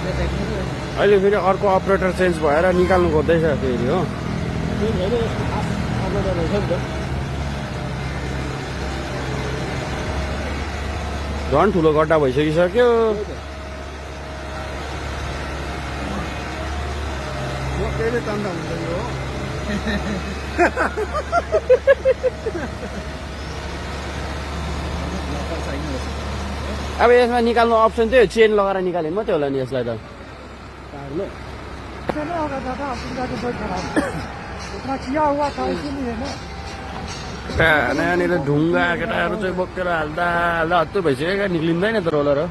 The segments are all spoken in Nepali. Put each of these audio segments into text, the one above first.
अहिले फेरि अर्को अपरेटर चेन्ज भएर निकाल्नु खोज्दैछ फेरि हो। झन् ठुलो गड्डा भइसकिसक्यो। अब यसमा निकाल्नु अप्सन थियो, चेन लगाएर निकाल्यो मात्रै होला नि यसलाई त। यहाँनिर ढुङ्गा केटाहरू चाहिँ बोकेर हाल्दा हाल्दा हत्तु भइसक्यो क्या, निक्लिँदैन त रोलर हो।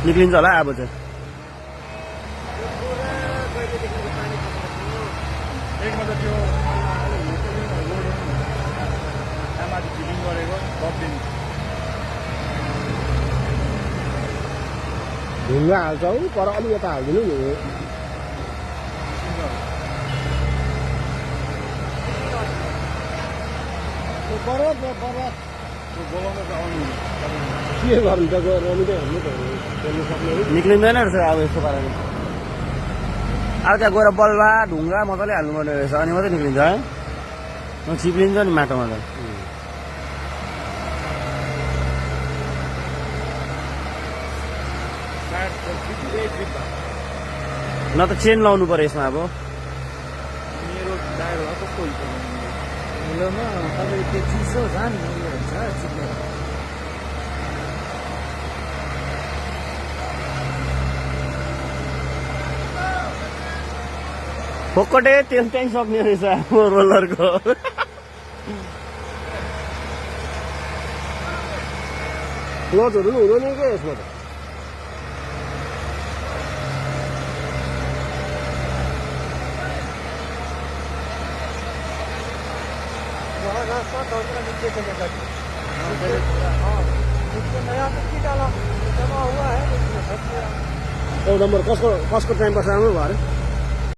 निक्लिन्छ होला अब चाहिँ। ढुङ्गा हाल्छ हौ, पर अलि यता हालिदिनु नि। के गर्नु त गएर निक्लिँदैन रहेछ अब यस्तो पाराले। अब त्यहाँ गएर बलुवा ढुङ्गा मजाले हाल्नुपर्ने रहेछ, अनि मात्रै निक्लिन्छ है। चिप्लिन्छ नि माटोमा त। न त चेन लाउनु पर्यो यसमा अब। मेरो ड्राइभर कस्तो हुन्छ हिलोमा तपाईँ त्यो चिसो झन् उयो हुन्छ चिप्लेर। फोकटे तेल चाहिँ सक्ने रहेछ रोलरको। क्लचहरू पनि हुँदैन क्या यसमा त। नम्बर कसको टाइम पास राम्रो भयो अरे।